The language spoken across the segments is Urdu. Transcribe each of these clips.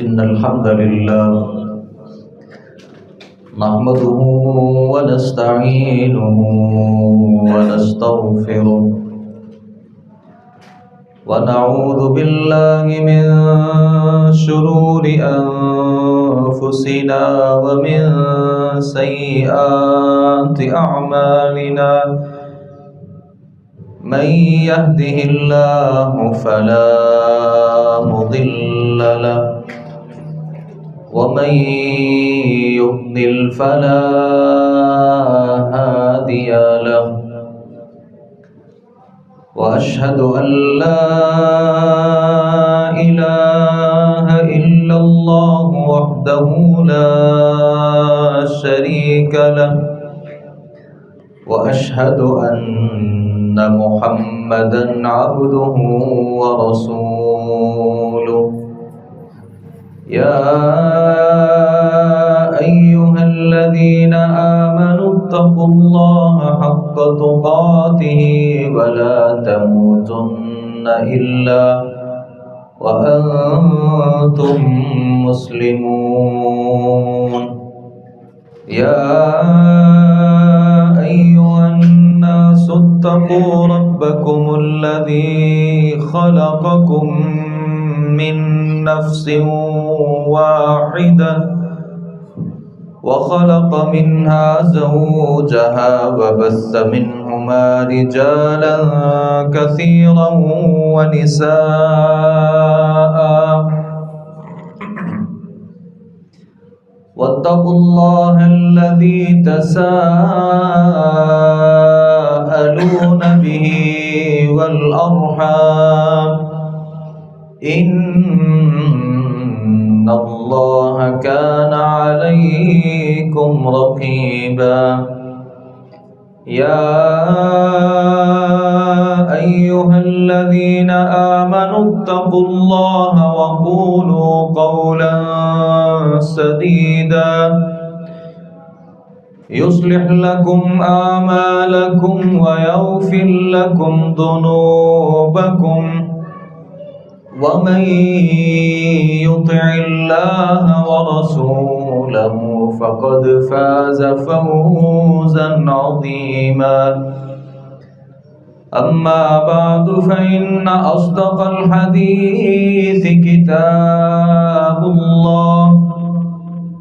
إن الحمد لله نحمده ونستعينه ونستغفره ونعوذ بالله من شرور أنفسنا ومن سيئات أعمالنا من يهده الله فلا مضل له ومن يضلل فلا هادي له وأشهد أن لا إله إلا الله وحده لا شريك له وأشهد أن محمدا عبده ورسوله يا أيها الذين آمنوا اتقوا الله حق تقاته ولا تموتن إلا وأنتم مسلمون يا أيها الناس اتقوا ربكم الذي خلقكم من نفس واحدة وخلق منها زوجها وبث منهما رجالا كثيرا ونساء واتقوا الله الذي تساءلون به والأرحام إن الله كان عليكم رقيبا يا أيها الذين آمنوا اتقوا الله وقولوا قولا سديدا يصلح لكم أعمالكم ويغفر لكم ذنوبكم ومن يطع الله ورسوله فقد فاز فوزا عظيما أما بعد فإن أصدق الحديث كتاب الله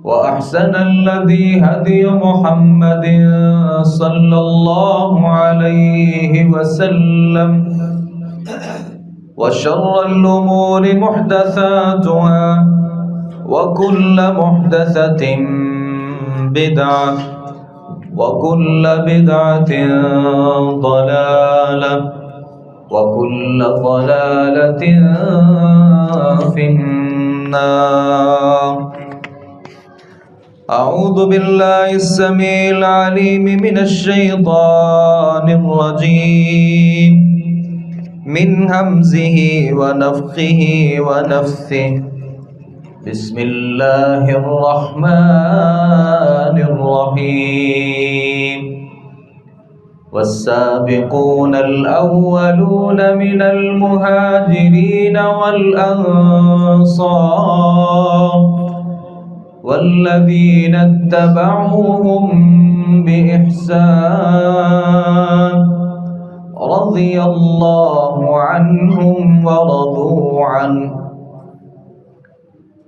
وأحسن الذي هدي محمد صلى الله عليه وسلم وشر الأمور محدثاتها وكل محدثة بدعة وكل بدعة ضلالة وكل ضلالة في النار أعوذ بالله السميع العليم من الشيطان الرجيم من همزه ونفخه ونفثه بسم الله الرحمن الرحيم والسابقون الأولون من المهاجرين والأنصار والذين اتبعوهم بإحسان رضي الله عنهم ورضوا عنه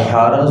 18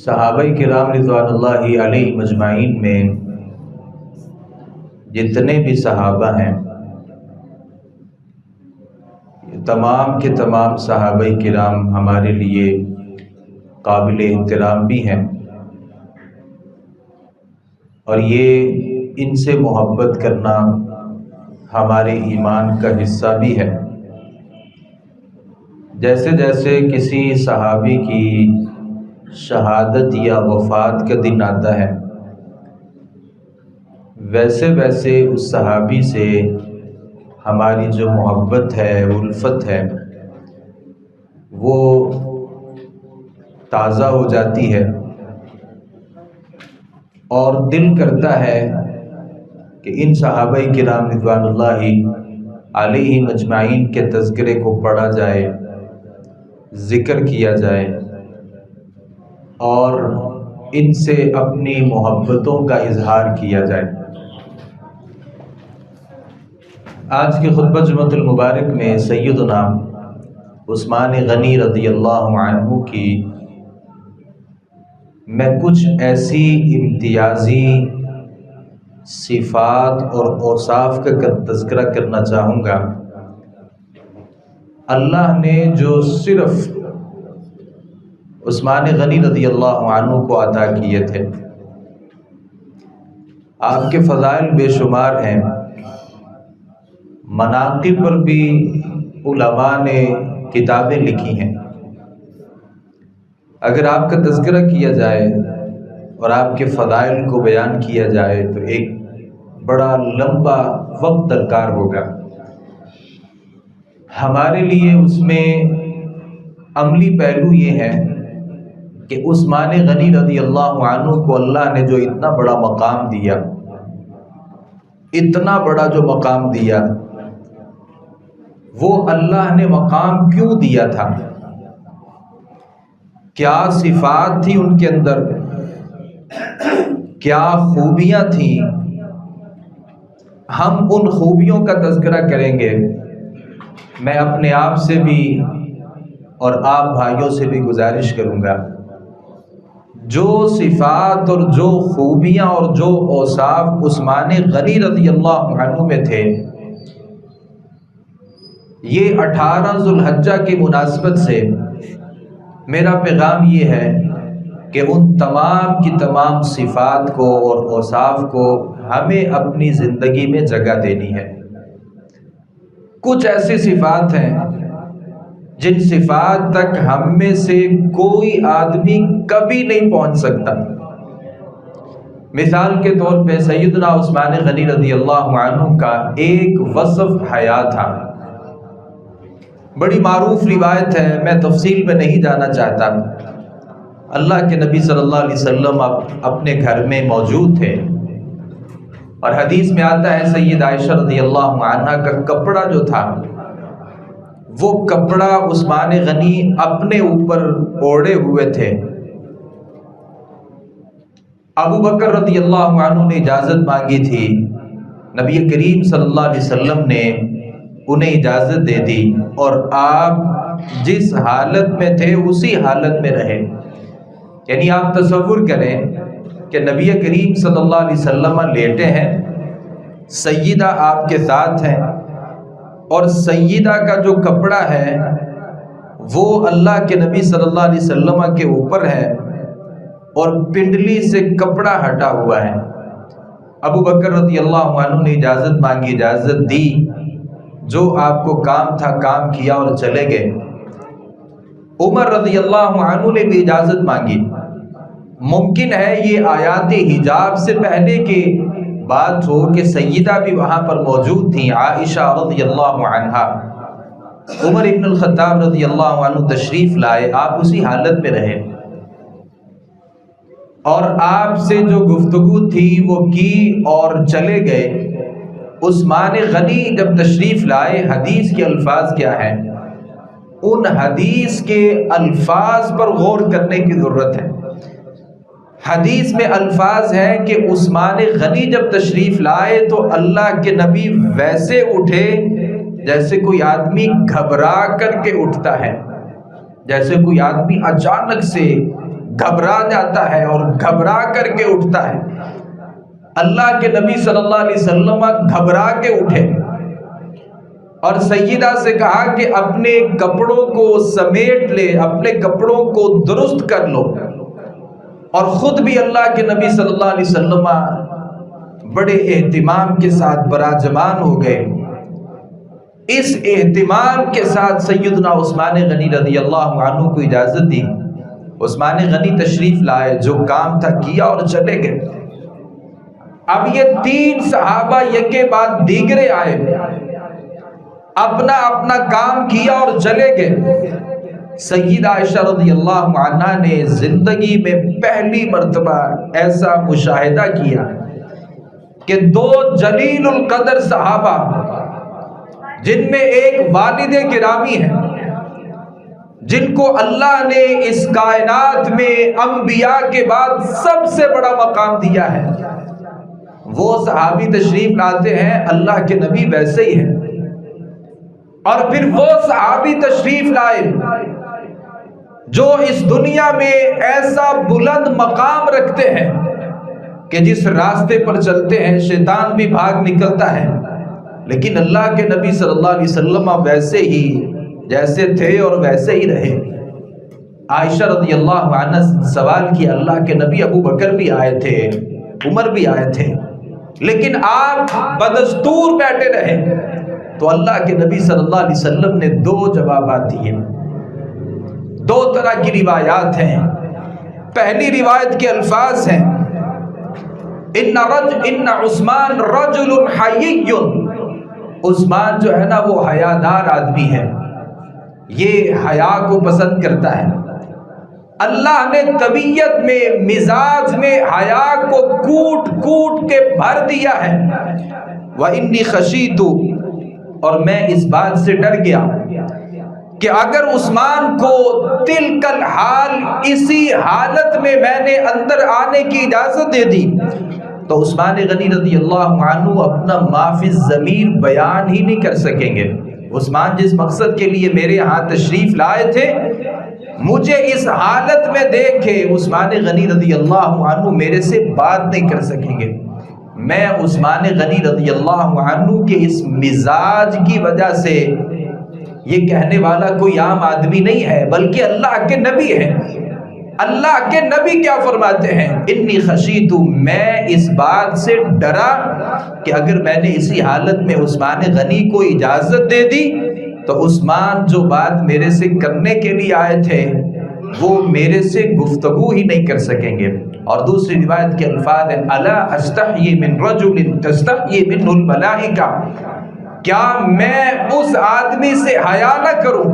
صحابہ کرام رضوان اللہ علیہ مجمعین میں جتنے بھی صحابہ ہیں، تمام کے تمام صحابہ کرام ہمارے لیے قابل احترام بھی ہیں، اور یہ ان سے محبت کرنا ہمارے ایمان کا حصہ بھی ہے۔ جیسے جیسے کسی صحابی کی شہادت یا وفات کا دن آتا ہے، ویسے ویسے اس صحابی سے ہماری جو محبت ہے، الفت ہے، وہ تازہ ہو جاتی ہے، اور دل کرتا ہے کہ ان صحابہ کرام رضوان اللہ علیہ مجمعین کے تذکرے کو پڑھا جائے، ذکر کیا جائے، اور ان سے اپنی محبتوں کا اظہار کیا جائے۔ آج کے خطبہ جمعۃ المبارک میں سیدنا عثمان غنی رضی اللہ عنہ کی میں کچھ ایسی امتیازی صفات اور اوصاف کا تذکرہ کرنا چاہوں گا، اللہ نے جو صرف عثمان غنی رضی اللہ عنہ کو عطا کیے تھے۔ آپ کے فضائل بے شمار ہیں، مناقب پر بھی علماء نے کتابیں لکھی ہیں۔ اگر آپ کا تذکرہ کیا جائے اور آپ کے فضائل کو بیان کیا جائے تو ایک بڑا لمبا وقت درکار ہوگا۔ ہمارے لیے اس میں عملی پہلو یہ ہے کہ عثمان غنی رضی اللہ عنہ کو اللہ نے جو اتنا بڑا مقام دیا، اتنا بڑا جو مقام دیا، وہ اللہ نے مقام کیوں دیا تھا؟ کیا صفات تھی ان کے اندر؟ کیا خوبیاں تھیں؟ ہم ان خوبیوں کا تذکرہ کریں گے۔ میں اپنے آپ سے بھی اور آپ بھائیوں سے بھی گزارش کروں گا، جو صفات اور جو خوبیاں اور جو اوصاف عثمان غنی رضی اللہ عنہ میں تھے، یہ 18 ذو الحجہ کی مناسبت سے میرا پیغام یہ ہے کہ ان تمام کی تمام صفات کو اور اوصاف کو ہمیں اپنی زندگی میں جگہ دینی ہے۔ کچھ ایسی صفات ہیں جن صفات تک ہم میں سے کوئی آدمی کبھی نہیں پہنچ سکتا۔ مثال کے طور پہ سیدنا عثمان غنی رضی اللہ عنہ کا ایک وصف حیا تھا، بڑی معروف روایت ہے، میں تفصیل میں نہیں جانا چاہتا۔ اللہ کے نبی صلی اللہ علیہ وسلم اپنے گھر میں موجود تھے، اور حدیث میں آتا ہے سید عائشہ رضی اللہ عنہا کا کپڑا جو تھا، وہ کپڑا عثمان غنی اپنے اوپر اوڑھے ہوئے تھے۔ ابو بکر رضی اللہ عنہ نے اجازت مانگی تھی، نبی کریم صلی اللہ علیہ وسلم نے انہیں اجازت دے دی، اور آپ جس حالت میں تھے اسی حالت میں رہے۔ یعنی آپ تصور کریں کہ نبی کریم صلی اللہ علیہ وسلم لیٹے ہیں، سیدہ آپ کے ساتھ ہیں، اور سیدہ کا جو کپڑا ہے وہ اللہ کے نبی صلی اللہ علیہ وسلم کے اوپر ہے، اور پنڈلی سے کپڑا ہٹا ہوا ہے۔ ابو بکر رضی اللہ عنہ نے اجازت مانگی، اجازت دی، جو آپ کو کام تھا کام کیا اور چلے گئے۔ عمر رضی اللہ عنہ نے بھی اجازت مانگی۔ ممکن ہے یہ آیات حجاب سے پہلے کی بات ہو کہ سیدہ بھی وہاں پر موجود تھیں، عائشہ رضی اللہ عنہا۔ عمر ابن الخطاب رضی اللہ عنہ تشریف لائے، آپ اسی حالت میں رہے، اور آپ سے جو گفتگو تھی وہ کی اور چلے گئے۔ عثمان غنی جب تشریف لائے، حدیث کے الفاظ کیا ہیں؟ ان حدیث کے الفاظ پر غور کرنے کی ضرورت ہے۔ حدیث میں الفاظ ہیں کہ عثمان غنی جب تشریف لائے تو اللہ کے نبی ویسے اٹھے جیسے کوئی آدمی گھبرا کر کے اٹھتا ہے، جیسے کوئی آدمی اچانک سے گھبرا جاتا ہے اور گھبرا کر کے اٹھتا ہے۔ اللہ کے نبی صلی اللہ علیہ وسلم گھبرا کے اٹھے اور سیدہ سے کہا کہ اپنے کپڑوں کو سمیٹ لے، اپنے کپڑوں کو درست کر لو، اور خود بھی اللہ کے نبی صلی اللہ علیہ وسلم بڑے اہتمام کے ساتھ براجمان ہو گئے۔ اس اہتمام کے ساتھ سیدنا عثمان غنی رضی اللہ عنہ کو اجازت دی۔ عثمان غنی تشریف لائے، جو کام تھا کیا اور چلے گئے۔ اب یہ 3 صحابہ یکے بعد دیگرے آئے، اپنا اپنا کام کیا اور چلے گئے۔ سیدہ عائشہ رضی اللہ عنہا نے زندگی میں پہلی مرتبہ ایسا مشاہدہ کیا کہ 2 جلیل القدر صحابہ، جن میں ایک والد گرامی ہے، جن کو اللہ نے اس کائنات میں انبیاء کے بعد سب سے بڑا مقام دیا ہے، وہ صحابی تشریف لاتے ہیں۔ اللہ کے نبی ویسے ہی ہیں، اور پھر وہ صحابی تشریف لائے جو اس دنیا میں ایسا بلند مقام رکھتے ہیں کہ جس راستے پر چلتے ہیں شیطان بھی بھاگ نکلتا ہے، لیکن اللہ کے نبی صلی اللہ علیہ وسلم ویسے ہی جیسے تھے اور ویسے ہی رہے۔ عائشہ رضی اللہ عنہ سوال کیا، اللہ کے نبی ابو بکر بھی آئے تھے، عمر بھی آئے تھے، لیکن آپ بدستور بیٹھے رہے؟ تو اللہ کے نبی صلی اللہ علیہ وسلم نے 2 جوابات دیے۔ 2 طرح کی روایات ہیں۔ پہلی روایت کے الفاظ ہیں، ان عثمان رجل حیی، عثمان جو ہے نا وہ حیادار آدمی ہے، یہ حیا کو پسند کرتا ہے۔ اللہ نے طبیعت میں، مزاج میں حیا کو کوٹ کوٹ کے بھر دیا ہے۔ وَإِنِّي خَشِيتُ، اور میں اس بات سے ڈر گیا کہ اگر عثمان کو تلک الحال، اسی حالت میں نے اندر آنے کی اجازت دے دی تو عثمان غنی رضی اللہ عنہ اپنا ما فی الضمیر بیان ہی نہیں کر سکیں گے۔ عثمان جس مقصد کے لیے میرے ہاں تشریف لائے تھے، مجھے اس حالت میں دیکھ کے عثمان غنی رضی اللہ عنہ میرے سے بات نہیں کر سکیں گے۔ میں عثمان غنی رضی اللہ عنہ کے اس مزاج کی وجہ سے، یہ کہنے والا کوئی عام آدمی نہیں ہے بلکہ اللہ کے نبی ہے۔ اللہ کے نبی کیا فرماتے ہیں؟ انی خشیت، میں اس بات سے ڈرا کہ اگر میں نے اسی حالت میں عثمان غنی کو اجازت دے دی تو عثمان جو بات میرے سے کرنے کے لیے آئے تھے وہ میرے سے گفتگو ہی نہیں کر سکیں گے۔ اور دوسری روایت کے الفاظ ہیں، الا استحیی من رجل تستحیی منہ الملائکہ، کیا میں اس آدمی سے حیا نہ کروں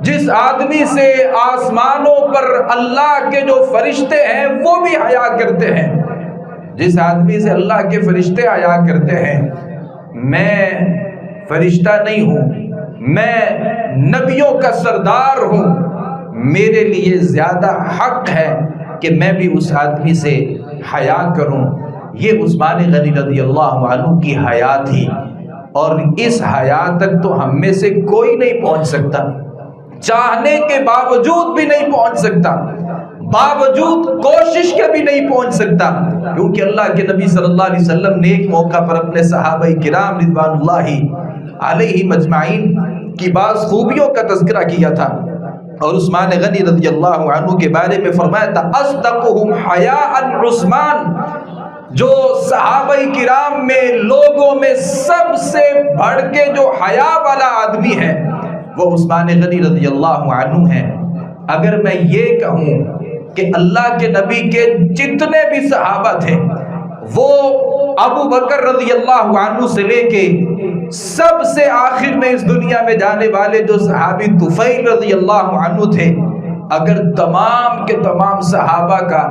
جس آدمی سے آسمانوں پر اللہ کے جو فرشتے ہیں وہ بھی حیا کرتے ہیں، جس آدمی سے اللہ کے فرشتے حیا کرتے ہیں؟ میں فرشتہ نہیں ہوں، میں نبیوں کا سردار ہوں، میرے لیے زیادہ حق ہے کہ میں بھی اس آدمی سے حیا کروں۔ یہ عثمان غنی رضی اللہ عنہ کی حیا تھی، اور اس حیا تک تو ہم میں سے کوئی نہیں پہنچ سکتا، چاہنے کے باوجود بھی نہیں پہنچ سکتا، باوجود کوشش کے بھی نہیں پہنچ سکتا، کیونکہ اللہ کے نبی صلی اللہ علیہ وسلم نے ایک موقع پر اپنے صحابہ کرام رضوان اللہ علیہم اجمعین کی بعض خوبیوں کا تذکرہ کیا تھا، اور عثمان غنی رضی اللہ عنہ کے بارے میں فرمایا تھا، اصدقہم حیاء عثمان، جو صحابہ کرام میں لوگوں میں سب سے بڑھ کے جو حیا والا آدمی ہے وہ عثمان غنی رضی اللہ عنہ ہیں۔ اگر میں یہ کہوں کہ اللہ کے نبی کے جتنے بھی صحابہ تھے وہ ابو بکر رضی اللہ عنہ سے لے کے سب سے آخر میں اس دنیا میں جانے والے جو صحابی طفیل رضی اللہ عنہ تھے، اگر تمام کے تمام صحابہ کا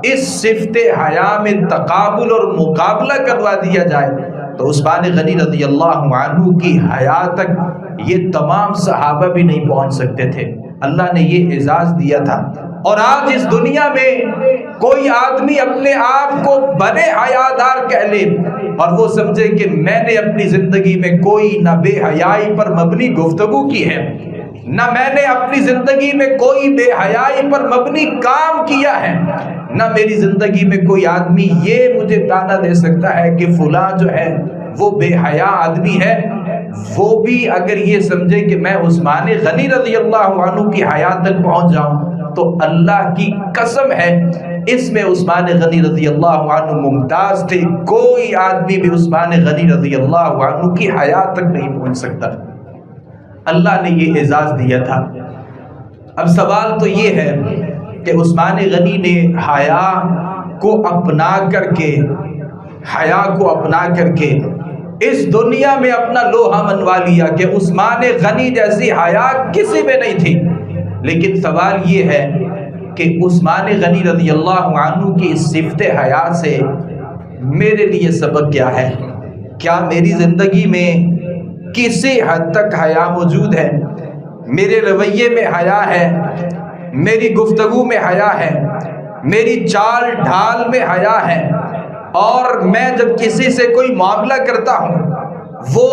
اس صفت حیا میں تقابل اور مقابلہ کروا دیا جائے تو عثمان غنی رضی اللہ عنہ کی حیا تک یہ تمام صحابہ بھی نہیں پہنچ سکتے تھے۔ اللہ نے یہ اعزاز دیا تھا، اور آج اس دنیا میں کوئی آدمی اپنے آپ کو بڑے حیادار کہہ لے اور وہ سمجھے کہ میں نے اپنی زندگی میں کوئی نہ بے حیائی پر مبنی گفتگو کی ہے، نہ میں نے اپنی زندگی میں کوئی بے حیائی پر مبنی کام کیا ہے، نہ میری زندگی میں کوئی آدمی یہ مجھے تانا دے سکتا ہے کہ فلاں جو ہے وہ بے حیا آدمی ہے۔ وہ بھی اگر یہ سمجھے کہ میں عثمان غنی رضی اللہ عنہ کی حیات تک پہنچ جاؤں تو اللہ کی قسم ہے اس میں عثمان غنی رضی اللہ عنہ ممتاز تھے، کوئی آدمی بھی عثمان غنی رضی اللہ عنہ کی حیات تک نہیں پہنچ سکتا۔ اللہ نے یہ اعزاز دیا تھا۔ اب سوال تو یہ ہے کہ عثمان غنی نے حیا کو اپنا کر کے اس دنیا میں اپنا لوہا منوا لیا کہ عثمان غنی جیسی حیا کسی میں نہیں تھی۔ لیکن سوال یہ ہے کہ عثمان غنی رضی اللہ عنہ کی اس صفت حیا سے میرے لیے سبق کیا ہے؟ کیا میری زندگی میں کسی حد تک حیا موجود ہے؟ میرے رویے میں حیا ہے، میری گفتگو میں حیا ہے، میری چال ڈھال میں حیا ہے، اور میں جب کسی سے کوئی معاملہ کرتا ہوں وہ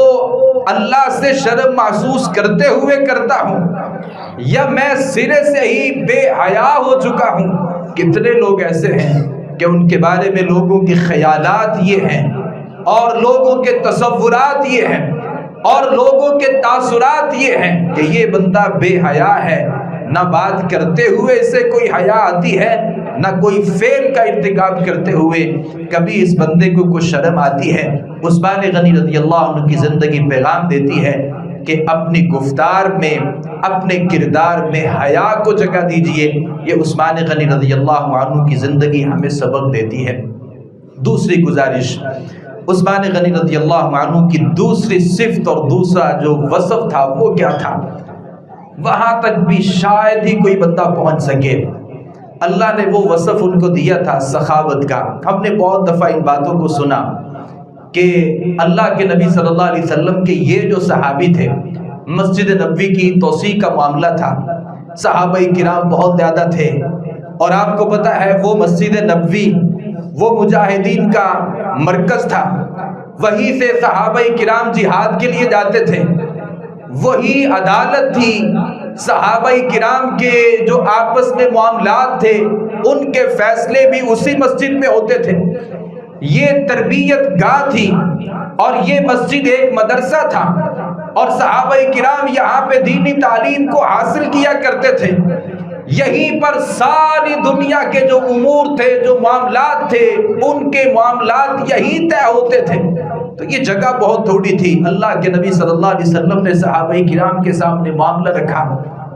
اللہ سے شرم محسوس کرتے ہوئے کرتا ہوں، یا میں سرے سے ہی بے حیا ہو چکا ہوں؟ کتنے لوگ ایسے ہیں کہ ان کے بارے میں لوگوں کے خیالات یہ ہیں اور لوگوں کے تصورات یہ ہیں اور لوگوں کے تاثرات یہ ہیں کہ یہ بندہ بے حیا ہے، نہ بات کرتے ہوئے اسے کوئی حیا آتی ہے، نہ کوئی فعل کا ارتکاب کرتے ہوئے کبھی اس بندے کو کوئی شرم آتی ہے۔ عثمان غنی رضی اللہ عنہ کی زندگی پیغام دیتی ہے کہ اپنی گفتار میں، اپنے کردار میں حیا کو جگہ دیجئے۔ یہ عثمان غنی رضی اللہ عنہ کی زندگی ہمیں سبق دیتی ہے۔ دوسری گزارش، عثمان غنی رضی اللہ عنہ کی دوسری صفت اور دوسرا جو وصف تھا وہ کیا تھا؟ وہاں تک بھی شاید ہی کوئی بندہ پہنچ سکے۔ اللہ نے وہ وصف ان کو دیا تھا سخاوت کا۔ ہم نے بہت دفعہ ان باتوں کو سنا کہ اللہ کے نبی صلی اللہ علیہ وسلم کے یہ جو صحابی تھے، مسجد نبوی کی توسیع کا معاملہ تھا، صحابہ کرام بہت زیادہ تھے، اور آپ کو پتہ ہے وہ مسجد نبوی وہ مجاہدین کا مرکز تھا، وہیں سے صحابہ کرام جہاد کے لیے جاتے تھے، وہی عدالت تھی، صحابہ کرام کے جو آپس میں معاملات تھے ان کے فیصلے بھی اسی مسجد میں ہوتے تھے، یہ تربیت گاہ تھی، اور یہ مسجد ایک مدرسہ تھا، اور صحابہ کرام یہاں پہ دینی تعلیم کو حاصل کیا کرتے تھے۔ یہیں پر ساری دنیا کے جو امور تھے، جو معاملات تھے، ان کے معاملات یہیں طے ہوتے تھے۔ تو یہ جگہ بہت تھوڑی تھی۔ اللہ کے نبی صلی اللہ علیہ وسلم نے صحابہ کرام کے سامنے معاملہ رکھا،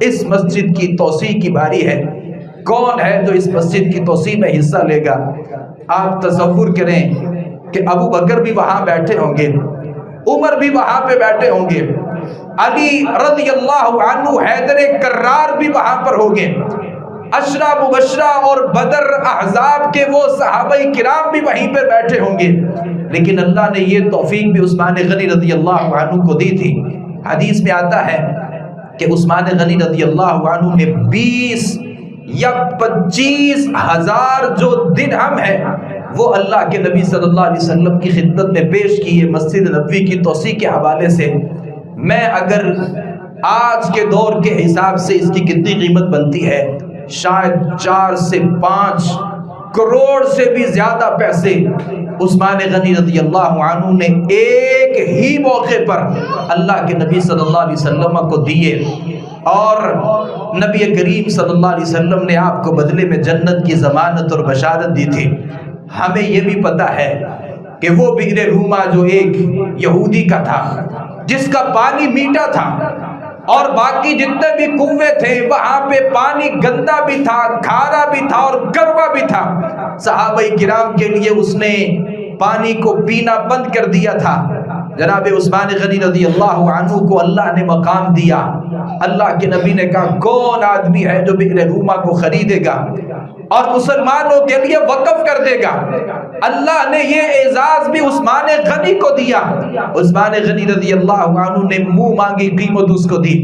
اس مسجد کی توسیع کی باری ہے، کون ہے جو اس مسجد کی توسیع میں حصہ لے گا؟ آپ تصور کریں کہ ابو بکر بھی وہاں بیٹھے ہوں گے، عمر بھی وہاں پہ بیٹھے ہوں گے، علی رضی اللہ عنہ حیدر کرار بھی وہاں پر ہوں گے، عشرہ مبشرہ اور بدر احزاب کے وہ صحابہ کرام بھی وہیں پر بیٹھے ہوں گے، لیکن اللہ نے یہ توفیق بھی عثمان غنی رضی اللہ عنہ کو دی تھی۔ حدیث میں آتا ہے کہ عثمان غنی رضی اللہ عنہ نے 20 یا 25 ہزار جو درہم ہے وہ اللہ کے نبی صلی اللہ علیہ وسلم کی خدمت میں پیش کیے مسجد نبوی کی توسیع کے حوالے سے۔ میں اگر آج کے دور کے حساب سے اس کی کتنی قیمت بنتی ہے، شاید 4 سے 5 کروڑ سے بھی زیادہ پیسے عثمان غنی رضی اللہ عنہ نے ایک ہی موقع پر اللہ کے نبی صلی اللہ علیہ وسلم کو دیے، اور نبی کریم صلی اللہ علیہ وسلم نے آپ کو بدلے میں جنت کی ضمانت اور بشارت دی تھی۔ ہمیں یہ بھی پتہ ہے کہ وہ بئر روما جو ایک یہودی کا تھا، جس کا پانی میٹھا تھا، اور باقی جتنے بھی کنویں تھے وہاں پہ پانی گندا بھی تھا، کھارا بھی تھا اور کڑوا بھی تھا، صحابہ کرام کے لیے اس نے پانی کو پینا بند کر دیا تھا۔ جناب عثمان غنی رضی اللہ عنہ کو اللہ نے مقام دیا۔ اللہ کے نبی نے کہا کون آدمی ہے جو بئر روما کو خریدے گا اور مسلمانوں کے لیے وقف کر دے گا؟ اللہ نے یہ اعزاز بھی عثمان غنی کو دیا۔ عثمان غنی رضی اللہ عنہ نے منہ مانگی قیمت اس کو دی،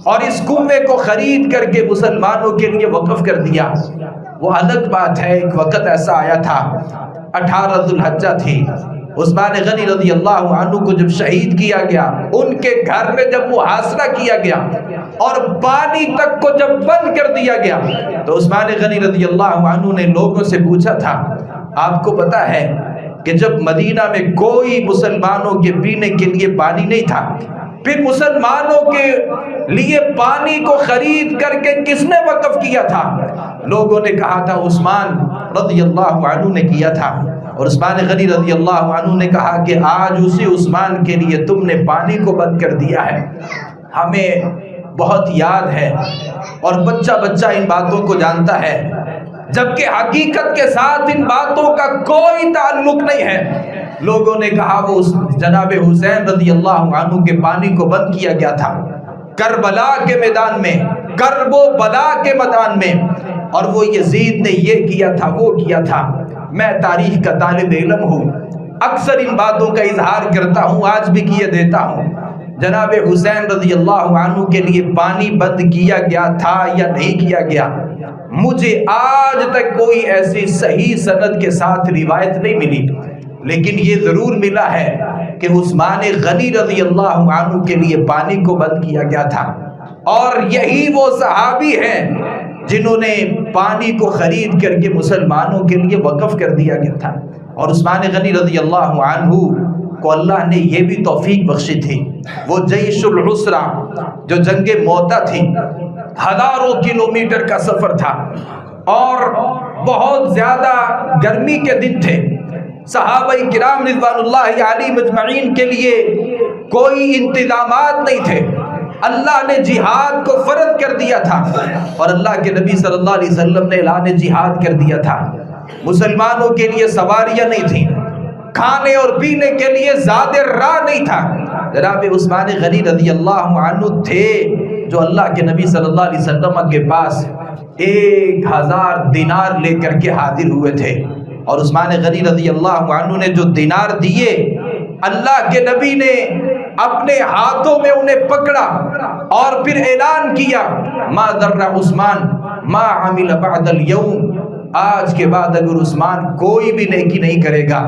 اور اس کنویں کو خرید کر کے مسلمانوں کے لیے وقف کر دیا۔ وہ الگ بات ہے، ایک وقت ایسا آیا تھا، 18 ذوالحجہ تھی، عثمان غنی رضی اللہ عنہ کو جب شہید کیا گیا، ان کے گھر میں جب محاصرہ کیا گیا اور پانی تک کو جب بند کر دیا گیا، تو عثمان غنی رضی اللہ عنہ نے لوگوں سے پوچھا تھا، آپ کو پتا ہے کہ جب مدینہ میں کوئی مسلمانوں کے پینے کے لیے پانی نہیں تھا، پھر مسلمانوں کے لیے پانی کو خرید کر کے کس نے وقف کیا تھا؟ لوگوں نے کہا تھا عثمان رضی اللہ عنہ نے کیا تھا۔ اور عثمان غنی رضی اللہ عنہ نے کہا کہ آج اسی عثمان کے لیے تم نے پانی کو بند کر دیا ہے۔ ہمیں بہت یاد ہے اور بچہ بچہ ان باتوں کو جانتا ہے، جبکہ حقیقت کے ساتھ ان باتوں کا کوئی تعلق نہیں ہے۔ لوگوں نے کہا وہ جناب حسین رضی اللہ عنہ کے پانی کو بند کیا گیا تھا کربلا کے میدان میں، کرب و بلا کے میدان میں، اور وہ یزید نے یہ کیا تھا وہ کیا تھا۔ میں تاریخ کا طالب علم ہوں، اکثر ان باتوں کا اظہار کرتا ہوں، آج بھی کیے دیتا ہوں۔ جناب حسین رضی اللہ عنہ کے لیے پانی بند کیا گیا تھا یا نہیں کیا گیا، مجھے آج تک کوئی ایسی صحیح سند کے ساتھ روایت نہیں ملی، لیکن یہ ضرور ملا ہے کہ عثمان غنی رضی اللہ عنہ کے لیے پانی کو بند کیا گیا تھا، اور یہی وہ صحابی ہیں جنہوں نے پانی کو خرید کر کے مسلمانوں کے لیے وقف کر دیا گیا تھا۔ اور عثمان غنی رضی اللہ عنہ کو اللہ نے یہ بھی توفیق بخشی تھی، وہ جیش العسرہ جو جنگ موتا تھی، ہزاروں کلومیٹر کا سفر تھا اور بہت زیادہ گرمی کے دن تھے، صحابہ کرام رضوان اللہ علیہم اجمعین کے لیے کوئی انتظامات نہیں تھے، اللہ نے جہاد کو فرض کر دیا تھا اور اللہ کے نبی صلی اللہ علیہ وسلم نے اعلان جہاد کر دیا تھا۔ مسلمانوں کے لیے سواریاں نہیں تھیں، کھانے اور پینے کے لیے زیادہ راہ نہیں تھا۔ جناب عثمان غنی رضی اللہ عنہ تھے جو اللہ کے نبی صلی اللہ علیہ وسلم کے پاس 1000 دینار لے کر کے حاضر ہوئے تھے، اور عثمان غنی رضی اللہ عنہ نے جو دینار دیے، اللہ کے نبی نے اپنے ہاتھوں میں انہیں پکڑا اور پھر اعلان کیا، ما ضر عثمان ما عمل بعد اليوم، آج کے بعد اگر عثمان کوئی بھی نیکی نہیں کرے گا،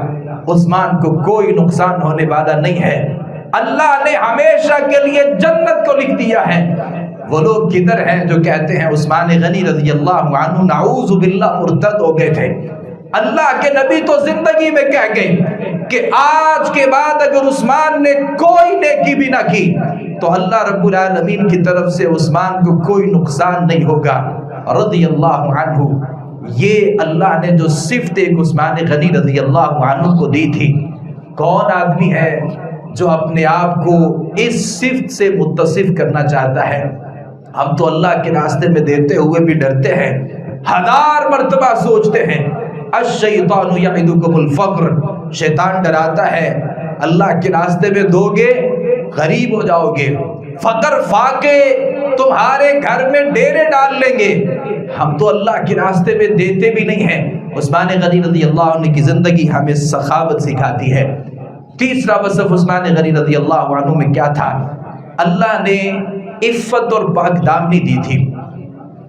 عثمان کو کوئی نقصان ہونے والا نہیں ہے، اللہ نے ہمیشہ کے لیے جنت کو لکھ دیا ہے۔ وہ لوگ کدھر ہیں جو کہتے ہیں عثمان غنی رضی اللہ عنہ نعوذ باللہ مرتد ہو گئے تھے؟ اللہ کے نبی تو زندگی میں کہہ گئے کہ آج کے بعد اگر عثمان نے کوئی نیکی بھی نہ کی تو اللہ رب العالمین کی طرف سے عثمان کو کوئی نقصان نہیں ہوگا رضی اللہ عنہ۔ یہ اللہ نے جو صفت ایک عثمان غنی رضی اللہ عنہ کو دی تھی، کون آدمی ہے جو اپنے آپ کو اس صفت سے متصف کرنا چاہتا ہے؟ ہم تو اللہ کے راستے میں دیتے ہوئے بھی ڈرتے ہیں، 1000 مرتبہ سوچتے ہیں الشیطان یعدکم الفقر، شیطان ڈراتا ہے اللہ کے راستے میں دو گے غریب ہو جاؤ گے، فقر فاقے تمہارے گھر میں ڈیرے ڈال لیں گے۔ ہم تو اللہ کے راستے میں دیتے بھی نہیں ہیں۔ عثمان غنی رضی اللہ عنہ کی زندگی ہمیں سخاوت سکھاتی ہے۔ تیسرا وصف عثمان غنی رضی اللہ عنہ میں کیا تھا؟ اللہ نے عفت اور پاک دامنی دی تھی،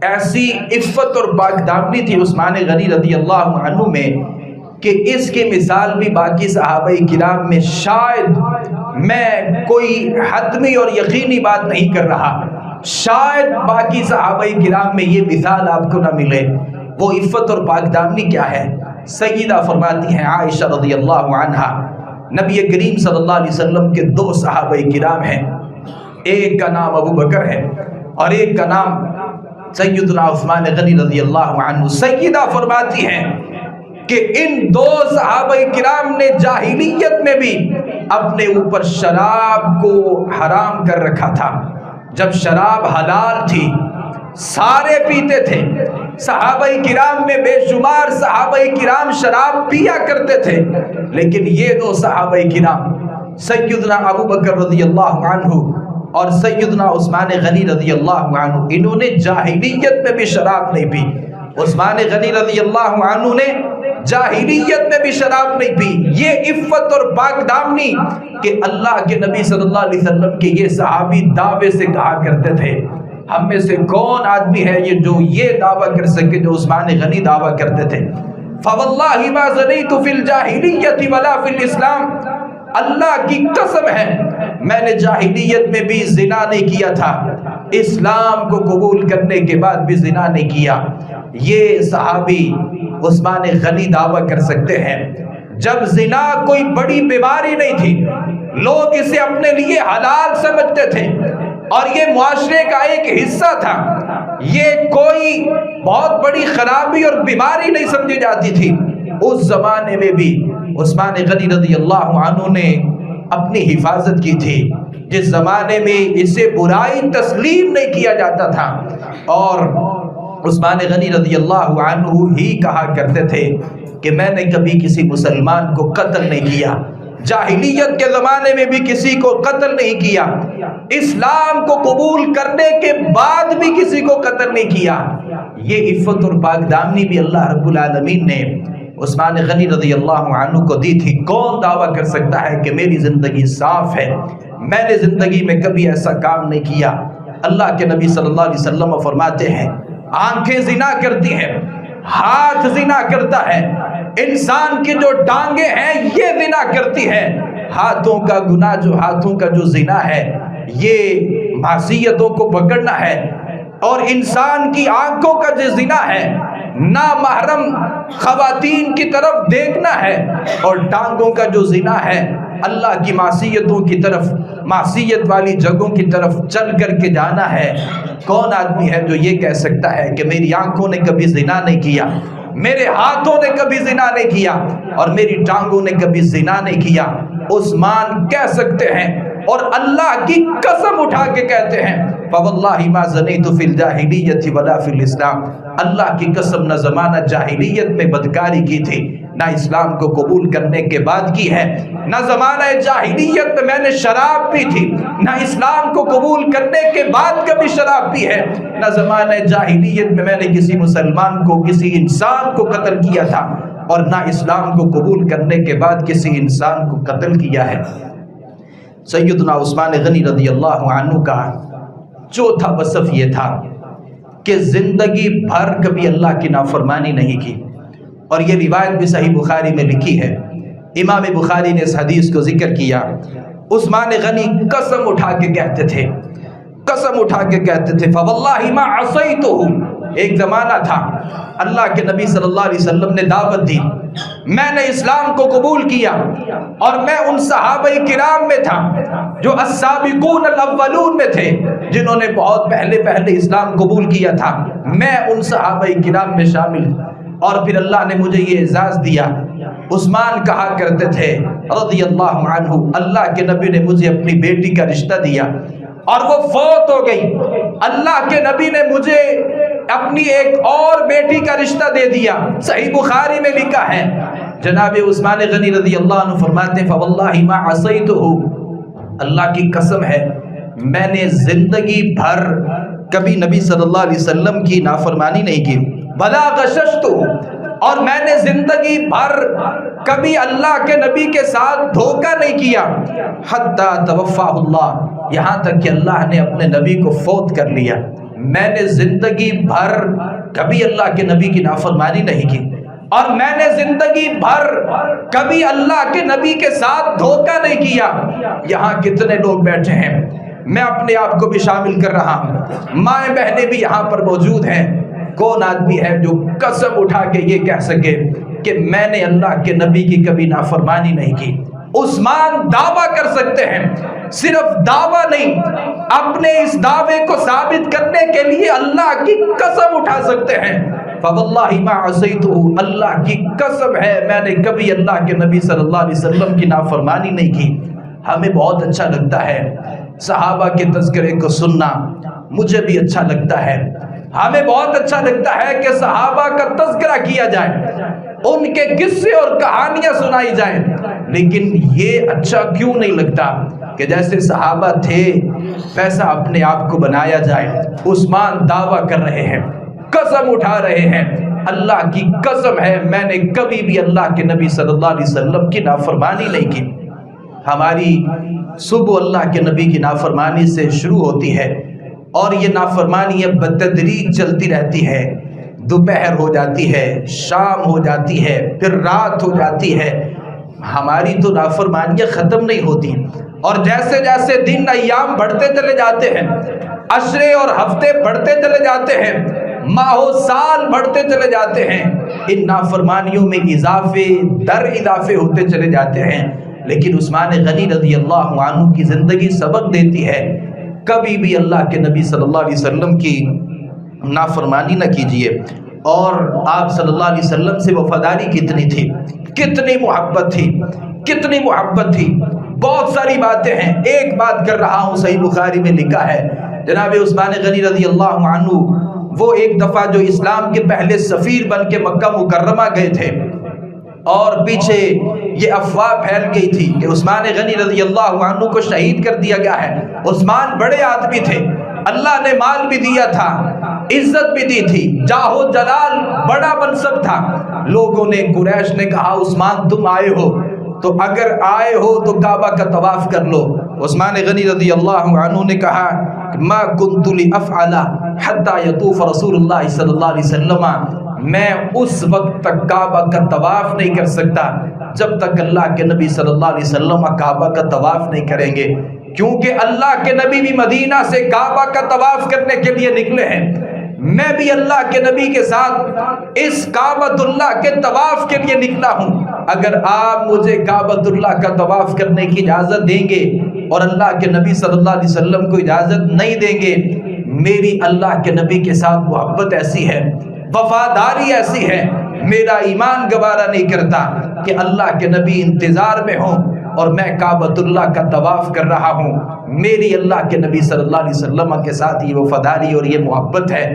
ایسی عفت اور پاک دامنی تھی عثمان غنی رضی اللہ عنہ میں کہ اس کی مثال بھی باقی صحابہ کرام میں شاید، میں کوئی حتمی اور یقینی بات نہیں کر رہا، شاید باقی صحابہ کرام میں یہ مثال آپ کو نہ ملے۔ وہ عفت اور پاک دامنی کیا ہے؟ سیدہ فرماتی ہیں عائشہ رضی اللہ عنہا، نبی کریم صلی اللہ علیہ وسلم کے 2 صحابہ کرام ہیں، ایک کا نام ابو بکر ہے اور ایک کا نام سیدنا عثمان غنی رضی اللہ عنہ۔ سیدہ فرماتی ہیں کہ ان 2 صحابہ کرام نے جاہلیت میں بھی اپنے اوپر شراب کو حرام کر رکھا تھا۔ جب شراب حلال تھی سارے پیتے تھے، صحابہ کرام میں بے شمار صحابہ کرام شراب پیا کرتے تھے، لیکن یہ 2 صحابہ کرام سیدنا ابو بکر رضی اللہ عنہ اور سیدنا عثمان غنی رضی اللہ عنہ، انہوں نے جاہلیت میں بھی شراب نہیں پی۔ عثمان غنی رضی اللہ عنہ نے جاہلیت میں بھی شراب نہیں پی۔ یہ عفت اور پاک دامنی کہ اللہ کے نبی صلی اللہ علیہ وسلم کے یہ صحابی دعوے سے کہا کرتے تھے۔ ہم میں سے کون آدمی ہے یہ جو یہ دعویٰ کر سکے جو عثمان غنی دعویٰ کرتے تھے؟ فواللہ ما زنیت فی الجاہلیت ولا فی الاسلام، اللہ کی قسم ہے میں نے جاہلیت میں بھی زنا نہیں کیا تھا، اسلام کو قبول کرنے کے بعد بھی زنا نہیں کیا۔ یہ صحابی عثمان غنی دعویٰ کر سکتے ہیں جب زنا کوئی بڑی بیماری نہیں تھی، لوگ اسے اپنے لیے حلال سمجھتے تھے اور یہ معاشرے کا ایک حصہ تھا، یہ کوئی بہت بڑی خرابی اور بیماری نہیں سمجھی جاتی تھی، اس زمانے میں بھی عثمان غنی رضی اللہ عنہ نے اپنی حفاظت کی تھی، جس زمانے میں اسے برائی تسلیم نہیں کیا جاتا تھا، اور عثمان غنی رضی اللہ عنہ ہی کہا کرتے تھے کہ میں نے کبھی کسی مسلمان کو قتل نہیں کیا، جاہلیت کے زمانے میں بھی کسی کو قتل نہیں کیا، اسلام کو قبول کرنے کے بعد بھی کسی کو قتل نہیں کیا۔ یہ عفت اور پاک دامنی بھی اللہ رب العالمین نے عثمان غنی رضی اللہ عنہ کو دی تھی۔ کون دعویٰ کر سکتا ہے کہ میری زندگی صاف ہے، میں نے زندگی میں کبھی ایسا کام نہیں کیا؟ اللہ کے نبی صلی اللہ علیہ وسلم فرماتے ہیں آنکھیں زنا کرتی ہیں، ہاتھ زنا کرتا ہے، انسان کی جو ٹانگیں ہیں یہ زنا کرتی ہے۔ ہاتھوں کا گناہ، ہاتھوں کا جو زنا ہے یہ معصیتوں کو پکڑنا ہے، اور انسان کی آنکھوں کا جو زنا ہے نامحرم خواتین کی طرف دیکھنا ہے، اور ٹانگوں کا جو زنا ہے اللہ کی معصیتوں کی طرف، معصیت والی جگہوں کی طرف چل کر کے جانا ہے۔ کون آدمی ہے جو یہ کہہ سکتا ہے کہ میری آنکھوں نے کبھی زنا نہیں کیا، میرے ہاتھوں نے کبھی زنا نہیں کیا، اور میری ٹانگوں نے کبھی زنا نہیں کیا؟ عثمان کہہ سکتے ہیں اور اللہ کی قسم اٹھا کے کہتے ہیں فواللہ ما زنیت فی الجاہلیت ولا فی الاسلام، اللہ کی قسم نہ زمانہ جاہلیت میں بدکاری کی تھی، نہ اسلام کو قبول کرنے کے بعد کی ہے، نہ زمانہ جاہلیت میں میں نے شراب پی تھی، نہ اسلام کو قبول کرنے کے بعد کبھی شراب پی ہے، نہ زمانہ جاہلیت میں نے کسی مسلمان کو، کسی انسان کو قتل کیا تھا، اور نہ اسلام کو قبول کرنے کے بعد کسی انسان کو قتل کیا ہے۔ سیدنا عثمان غنی رضی اللہ عنہ کا چوتھا وصف یہ تھا کہ زندگی بھر کبھی اللہ کی نافرمانی نہیں کی، اور یہ روایت بھی صحیح بخاری میں لکھی ہے، امام بخاری نے اس حدیث کو ذکر کیا۔ عثمان غنی قسم اٹھا کے کہتے تھے، قسم اٹھا کے کہتے تھے فواللہ ما عصیتہ۔ ایک زمانہ تھا اللہ کے نبی صلی اللہ علیہ وسلم نے دعوت دی، میں نے اسلام کو قبول کیا، اور میں ان صحابہ کرام میں تھا جو السابقون الاولون میں تھے، جنہوں نے بہت پہلے اسلام قبول کیا تھا، میں ان صحابہ کرام میں شامل، اور پھر اللہ نے مجھے یہ اعزاز دیا۔ عثمان کہا کرتے تھے رضی اللہ عنہ اللہ کے نبی نے مجھے اپنی بیٹی کا رشتہ دیا اور وہ فوت ہو گئی، اللہ کے نبی نے مجھے اپنی ایک اور بیٹی کا رشتہ دے دیا۔ صحیح بخاری میں لکھا ہے، جناب عثمان غنی رضی اللہ عنہ فرماتے ہیں فواللہ ما عصیتہ، اللہ کی قسم ہے میں نے زندگی بھر کبھی نبی صلی اللہ علیہ وسلم کی نافرمانی نہیں کی، بلا غششت، اور میں نے زندگی بھر کبھی اللہ کے نبی کے ساتھ دھوکہ نہیں کیا، حتی توفاہ اللہ، یہاں تک کہ اللہ نے اپنے نبی کو فوت کر لیا۔ میں نے زندگی بھر کبھی اللہ کے نبی کی نافرمانی نہیں کی، اور میں نے زندگی بھر کبھی اللہ کے نبی کے ساتھ دھوکہ نہیں کیا۔ یہاں کتنے لوگ بیٹھے ہیں، میں اپنے آپ کو بھی شامل کر رہا ہوں، مائیں بہنیں بھی یہاں پر موجود ہیں، کون آدمی ہے جو قسم اٹھا کے یہ کہہ سکے کہ میں نے اللہ کے نبی کی کبھی نافرمانی نہیں کی؟ عثمان دعویٰ کر سکتے ہیں، صرف دعویٰ نہیں، اپنے اس دعوے کو ثابت کرنے کے لیے اللہ کی قسم اٹھا سکتے ہیں فواللہ ما عصیتہ، اللہ کی قسم ہے میں نے کبھی اللہ کے نبی صلی اللہ علیہ وسلم کی نافرمانی نہیں کی۔ ہمیں بہت اچھا لگتا ہے صحابہ کے تذکرے کو سننا، مجھے بھی اچھا لگتا ہے، ہمیں بہت اچھا لگتا ہے کہ صحابہ کا تذکرہ کیا جائے، ان کے قصے اور کہانیاں سنائی جائیں، لیکن یہ اچھا کیوں نہیں لگتا کہ جیسے صحابہ تھے ویسا اپنے آپ کو بنایا جائے؟ عثمان دعویٰ کر رہے ہیں، قسم اٹھا رہے ہیں، اللہ کی قسم ہے میں نے کبھی بھی اللہ کے نبی صلی اللہ علیہ وسلم کی نافرمانی نہیں کی۔ ہماری صبح اللہ کے نبی کی نافرمانی سے شروع ہوتی ہے، اور یہ نافرمانی اب بتدریج چلتی رہتی ہے، دوپہر ہو جاتی ہے، شام ہو جاتی ہے، پھر رات ہو جاتی ہے، ہماری تو نافرمانیاں ختم نہیں ہوتی، اور جیسے جیسے دن ایام بڑھتے چلے جاتے ہیں، عشرے اور ہفتے بڑھتے چلے جاتے ہیں، ماہ و سال بڑھتے چلے جاتے ہیں، ان نافرمانیوں میں اضافے در اضافے ہوتے چلے جاتے ہیں۔ لیکن عثمان غنی رضی اللہ عنہ کی زندگی سبق دیتی ہے، کبھی بھی اللہ کے نبی صلی اللہ علیہ وسلم کی نافرمانی نہ کیجیے۔ اور آپ صلی اللہ علیہ وسلم سے وفاداری کتنی تھی، کتنی محبت تھی، کتنی محبت تھی۔ بہت ساری باتیں ہیں، ایک بات کر رہا ہوں، صحیح بخاری میں لکھا ہے جناب عثمان غنی رضی اللہ عنہ وہ ایک دفعہ جو اسلام کے پہلے سفیر بن کے مکہ مکرمہ گئے تھے، اور پیچھے یہ افواہ پھیل گئی تھی کہ عثمان غنی رضی اللہ عنہ کو شہید کر دیا گیا ہے۔ عثمان بڑے آدمی تھے، اللہ نے مال بھی دیا تھا، عزت بھی دی تھی، جاہ و جلال، بڑا منصب تھا۔ لوگوں نے، قریش نے کہا عثمان تم آئے ہو تو اگر آئے ہو تو کعبہ کا طواف کر لو۔ عثمان غنی رضی اللہ عنہ نے کہا ما کنت لافعل حتى يطوف رسول اللہ صلی اللہ علیہ وسلم، میں اس وقت تک کعبہ کا طواف نہیں کر سکتا جب تک اللہ کے نبی صلی اللہ علیہ وسلم کعبہ کا طواف نہیں کریں گے، کیونکہ اللہ کے نبی بھی مدینہ سے کعبہ کا طواف کرنے کے لیے نکلے ہیں، میں بھی اللہ کے نبی کے ساتھ اس کعبۃ اللہ کے طواف کے لیے نکلا ہوں۔ اگر آپ مجھے کعبۃ اللہ کا طواف کرنے کی اجازت دیں گے اور اللہ کے نبی صلی اللہ علیہ وسلم کو اجازت نہیں دیں گے، میری اللہ کے نبی کے ساتھ محبت ایسی ہے، وفاداری ایسی ہے، میرا ایمان گوارا نہیں کرتا کہ اللہ کے نبی انتظار میں ہوں اور میں کعبۃ اللہ کا طواف کر رہا ہوں۔ میری اللہ کے نبی صلی اللہ علیہ وسلم کے ساتھ یہ وفاداری اور یہ محبت ہے،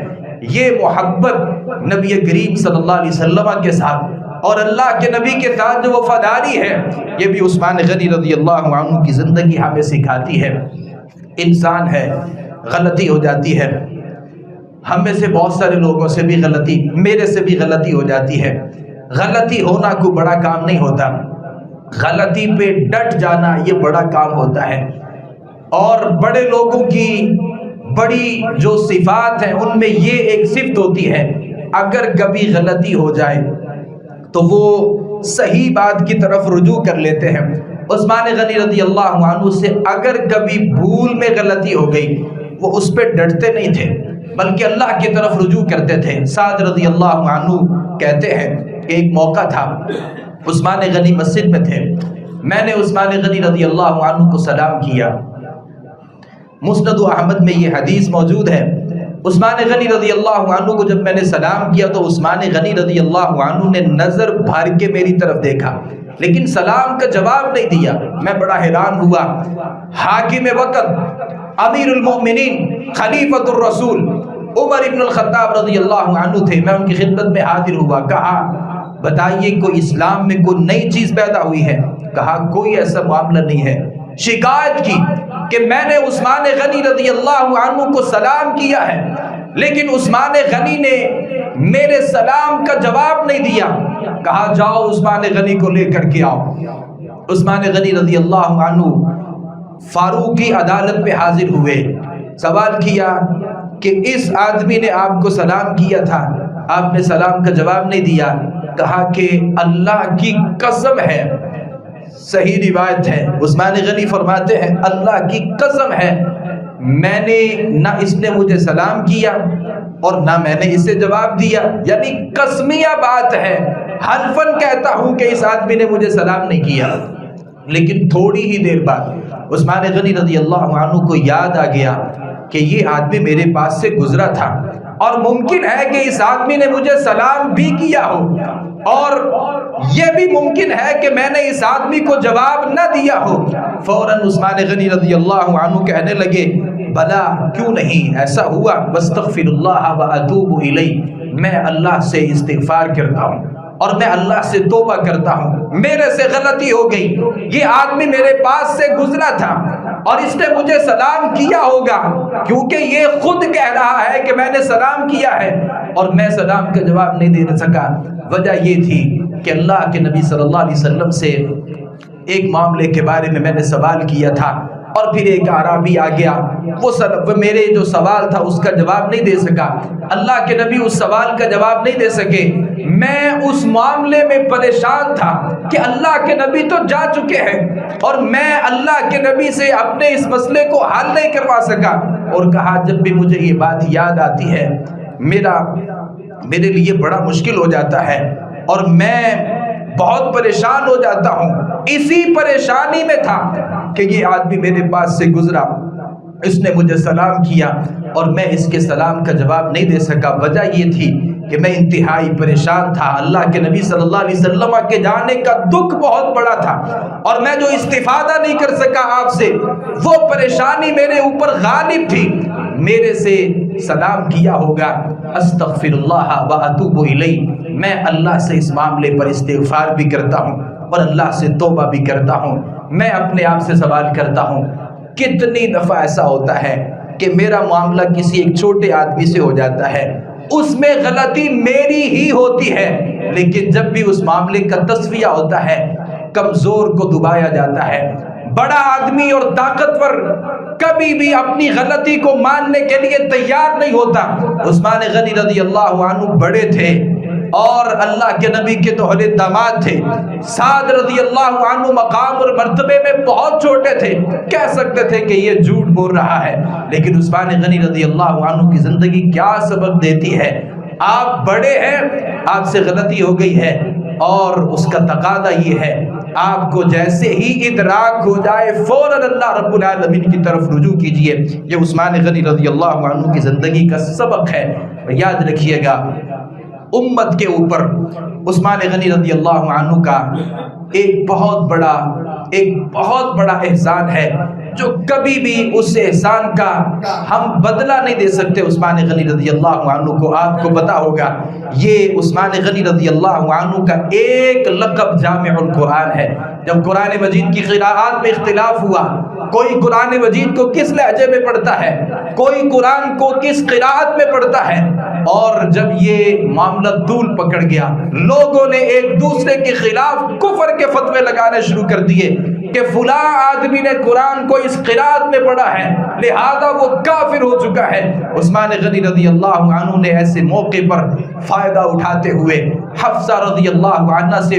یہ محبت نبی کریم صلی اللہ علیہ وسلم کے ساتھ اور اللہ کے نبی کے ساتھ جو وفاداری ہے، یہ بھی عثمان غنی رضی اللہ عنہ کی زندگی ہمیں سکھاتی ہے۔ انسان ہے، غلطی ہو جاتی ہے، ہم میں سے بہت سارے لوگوں سے بھی غلطی، میرے سے بھی غلطی ہو جاتی ہے۔ غلطی ہونا کوئی بڑا کام نہیں ہوتا، غلطی پہ ڈٹ جانا یہ بڑا کام ہوتا ہے۔ اور بڑے لوگوں کی بڑی جو صفات ہیں ان میں یہ ایک صفت ہوتی ہے، اگر کبھی غلطی ہو جائے تو وہ صحیح بات کی طرف رجوع کر لیتے ہیں۔ عثمان غنی رضی اللہ عنہ سے اگر کبھی بھول میں غلطی ہو گئی، وہ اس پہ ڈٹتے نہیں تھے بلکہ اللہ کی طرف رجوع کرتے تھے۔ سعد رضی اللہ عنہ کہتے ہیں کہ ایک موقع تھا، عثمان غنی مسجد میں تھے، میں نے عثمان غنی رضی اللہ عنہ کو سلام کیا۔ مسند احمد میں یہ حدیث موجود ہے، عثمان غنی رضی اللہ عنہ کو جب میں نے سلام کیا تو عثمان غنی رضی اللہ عنہ نے نظر بھر کے میری طرف دیکھا لیکن سلام کا جواب نہیں دیا۔ میں بڑا حیران ہوا۔ حاکم وقت، امیر المؤمنین، خلیفۃ الرسول عمر ابن الخطاب رضی اللہ عنہ تھے، میں ان کی خدمت میں حاضر ہوا۔ کہا بتائیے کوئی اسلام میں کوئی نئی چیز پیدا ہوئی ہے؟ کہا کوئی ایسا معاملہ نہیں ہے۔ شکایت کی کہ میں نے عثمان غنی رضی اللہ عنہ کو سلام کیا ہے لیکن عثمان غنی نے میرے سلام کا جواب نہیں دیا۔ کہا جاؤ عثمان غنی کو لے کر کے آؤ۔ عثمان غنی رضی اللہ عنہ فاروقی عدالت پہ حاضر ہوئے، سوال کیا کہ اس آدمی نے آپ کو سلام کیا تھا، آپ نے سلام کا جواب نہیں دیا۔ کہا کہ اللہ کی قسم ہے، صحیح روایت ہے، عثمان غنی فرماتے ہیں اللہ کی قسم ہے میں نے نہ اس نے مجھے سلام کیا اور نہ میں نے اسے جواب دیا، یعنی قسمیہ بات ہے، حلفاً کہتا ہوں کہ اس آدمی نے مجھے سلام نہیں کیا۔ لیکن تھوڑی ہی دیر بعد عثمان غنی رضی اللہ عنہ کو یاد آ گیا کہ یہ آدمی میرے پاس سے گزرا تھا اور ممکن ہے کہ اس آدمی نے مجھے سلام بھی کیا ہو، اور یہ بھی ممکن ہے کہ میں نے اس آدمی کو جواب نہ دیا ہو۔ فوراً عثمان غنی رضی اللہ عنہ کہنے لگے بلا کیوں نہیں، ایسا ہوا، واستغفر اللہ واتوب الیہ، میں اللہ سے استغفار کرتا ہوں اور میں اللہ سے توبہ کرتا ہوں، میرے سے غلطی ہو گئی، یہ آدمی میرے پاس سے گزرا تھا اور اس نے مجھے سلام کیا ہوگا، کیونکہ یہ خود کہہ رہا ہے کہ میں نے سلام کیا ہے اور میں سلام کا جواب نہیں دے سکا۔ وجہ یہ تھی کہ اللہ کے نبی صلی اللہ علیہ وسلم سے ایک معاملے کے بارے میں نے سوال کیا تھا، اور پھر ایک اعرابی آ گیا، وہ میرے جو سوال تھا اس کا جواب نہیں دے سکا، اللہ کے نبی اس سوال کا جواب نہیں دے سکے۔ میں اس معاملے میں پریشان تھا کہ اللہ کے نبی تو جا چکے ہیں اور میں اللہ کے نبی سے اپنے اس مسئلے کو حل نہیں کروا سکا، اور کہا جب بھی مجھے یہ بات یاد آتی ہے میرے لیے بڑا مشکل ہو جاتا ہے اور میں بہت پریشان ہو جاتا ہوں۔ اسی پریشانی میں تھا کہ یہ آدمی میرے پاس سے گزرا، اس نے مجھے سلام کیا اور میں اس کے سلام کا جواب نہیں دے سکا۔ وجہ یہ تھی کہ میں انتہائی پریشان تھا، اللہ کے نبی صلی اللہ علیہ وسلم کے جانے کا دکھ بہت بڑا تھا اور میں جو استفادہ نہیں کر سکا آپ سے، وہ پریشانی میرے اوپر غالب تھی۔ میرے سے سلام کیا ہوگا، استغفر اللہ و اتوب الیہ، میں اللہ سے اس معاملے پر استغفار بھی کرتا ہوں اور اللہ سے توبہ بھی کرتا ہوں۔ میں اپنے آپ سے سوال کرتا ہوں، کتنی دفعہ ایسا ہوتا ہے کہ میرا معاملہ کسی ایک چھوٹے آدمی سے ہو جاتا ہے، اس میں غلطی میری ہی ہوتی ہے، لیکن جب بھی اس معاملے کا تصفیہ ہوتا ہے کمزور کو دبایا جاتا ہے۔ بڑا آدمی اور طاقتور کبھی بھی اپنی غلطی کو ماننے کے لیے تیار نہیں ہوتا۔ عثمان غنی رضی اللہ عنہ بڑے تھے اور اللہ کے نبی کے دوہرے داماد تھے۔ سعد رضی اللہ عنہ مقام اور مرتبے میں بہت چھوٹے تھے، کہہ سکتے تھے کہ یہ جھوٹ بول رہا ہے، لیکن عثمان غنی رضی اللہ عنہ کی زندگی کیا سبق دیتی ہے۔ آپ بڑے ہیں، آپ سے غلطی ہو گئی ہے اور اس کا تقاضا یہ ہے آپ کو جیسے ہی ادراک ہو جائے فوراً اللہ رب العالمین کی طرف رجوع کیجئے۔ یہ عثمان غنی رضی اللہ عنہ کی زندگی کا سبق ہے، یاد رکھیے گا۔ امت کے اوپر عثمان غنی رضی اللہ عنہ کا ایک بہت بڑا احسان ہے جو کبھی بھی اس احسان کا ہم بدلہ نہیں دے سکتے۔ عثمان غنی رضی اللہ عنہ کو آپ کو پتا ہوگا، یہ عثمان غنی رضی اللہ عنہ کا ایک لقب جامع القرآن ہے۔ جب قرآن مجید کی قراءات میں اختلاف ہوا، کوئی قرآن مجید کو کس لہجے میں پڑھتا ہے، کوئی قرآن کو کس قراءت میں پڑھتا ہے، اور جب یہ معاملہ طول پکڑ گیا، لوگوں نے ایک دوسرے کے خلاف کفر کے فتوے لگانے شروع کر دیے کہ فلاں آدمی نے قرآن کو اس قراءت میں پڑھا ہے لہذا وہ کافر ہو چکا ہے۔ عثمان غنی رضی اللہ عنہ نے ایسے موقع پر فائدہ اٹھاتے ہوئے حفصہ رضی اللہ عنہ سے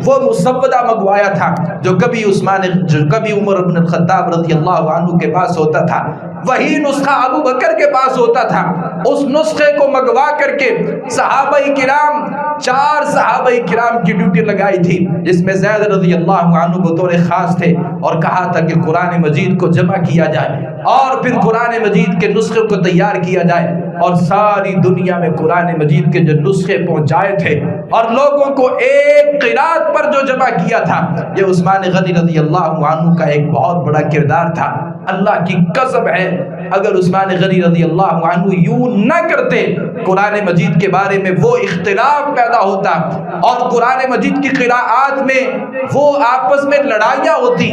وہ مسودہ منگوایا تھا جو کبھی عمر بن الخطاب رضی اللہ عنہ کے پاس ہوتا تھا، وہی نسخہ ابو بکر کے پاس ہوتا تھا۔ اس نسخے کو منگوا کر کے صحابہ کرام، 4 صحابہ کرام کی ڈیوٹی لگائی تھی، جس میں زید رضی اللہ عنہ بطور خاص تھے، اور کہا تھا کہ قرآن مجید کو جمع کیا جائے اور پھر قرآن مجید کے نسخے کو تیار کیا جائے، اور ساری دنیا میں قرآن مجید کے جو نسخے پہنچائے تھے اور لوگوں کو ایک قرات پر جو جمع کیا تھا، یہ عثمان غنی رضی اللہ عنہ کا ایک بہت بڑا کردار تھا۔ اللہ کی قسم ہے اگر عثمان غنی رضی اللہ عنہ یوں نہ کرتے، قرآن مجید کے بارے میں وہ اختلاف پیدا ہوتا اور قرآن مجید کی قراءات میں وہ آپس میں لڑائیاں ہوتی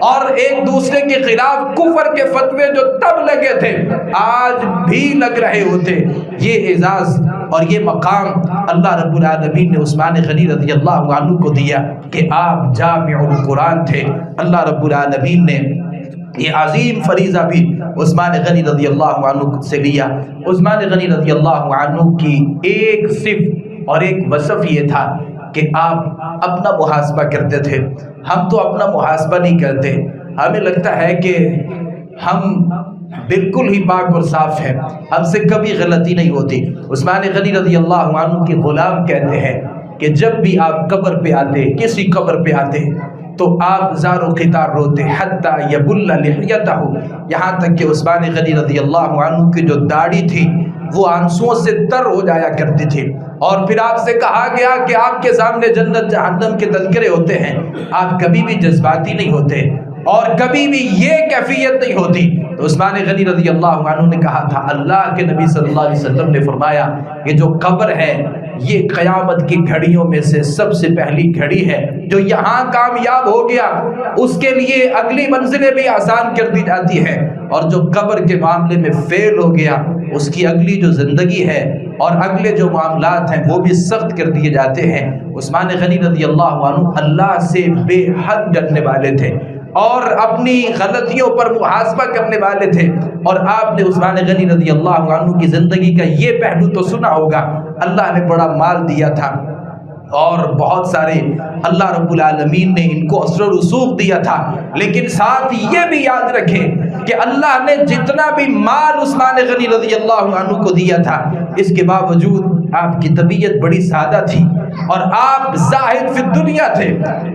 اور ایک دوسرے کے خلاف کفر کے فتوے جو تب لگے تھے آج بھی لگ رہے ہوتے۔ یہ اعزاز اور یہ مقام اللہ رب العالمین نے عثمان غنی رضی اللہ عنہ کو دیا کہ آپ جامع القرآن تھے۔ اللہ رب العالمین نے یہ عظیم فریضہ بھی عثمان غنی رضی اللہ عنہ سے لیا۔ عثمان غنی رضی اللہ عنہ کی ایک صفت اور ایک وصف یہ تھا کہ آپ اپنا محاسبہ کرتے تھے۔ ہم تو اپنا محاسبہ نہیں کرتے، ہمیں لگتا ہے کہ ہم بالکل ہی پاک اور صاف ہیں، ہم سے کبھی غلطی نہیں ہوتی۔ عثمان غنی رضی اللہ عنہ کے غلام کہتے ہیں کہ جب بھی آپ قبر پہ آتے، کسی قبر پہ آتے تو آپ زار و قطار روتے، حتی یبل لحیتہ، یہاں تک کہ عثمان غنی رضی اللہ عنہ کی جو داڑھی تھی وہ آنسوؤں سے تر ہو جایا کرتی تھی، اور پھر آپ سے کہا گیا کہ آپ کے سامنے جنت جہنم کے تذکرے ہوتے ہیں، آپ کبھی بھی جذباتی نہیں ہوتے اور کبھی بھی یہ کیفیت نہیں ہوتی۔ تو عثمان غنی رضی اللہ عنہ نے کہا تھا، اللہ کے نبی صلی اللہ علیہ وسلم نے فرمایا کہ جو قبر ہے یہ قیامت کی گھڑیوں میں سے سب سے پہلی گھڑی ہے، جو یہاں کامیاب ہو گیا اس کے لیے اگلی منزلیں بھی آسان کر دی جاتی ہیں، اور جو قبر کے معاملے میں فیل ہو گیا اس کی اگلی جو زندگی ہے اور اگلے جو معاملات ہیں وہ بھی سخت کر دیے جاتے ہیں۔ عثمان غنی رضی اللہ عنہ اللہ سے بے حد ڈرنے والے تھے، اور اپنی غلطیوں پر محاسبہ کرنے والے تھے. اور آپ نے عثمان غنی رضی اللہ عنہ کی زندگی کا یہ پہلو تو سنا ہوگا، اللہ نے بڑا مال دیا تھا اور بہت سارے اللہ رب العالمین نے ان کو اثر و رسوخ دیا تھا، لیکن ساتھ یہ بھی یاد رکھیں کہ اللہ نے جتنا بھی مال عثمان غنی رضی اللہ عنہ کو دیا تھا، اس کے باوجود آپ کی طبیعت بڑی سادہ تھی اور آپ زاہد فی الدنیا تھے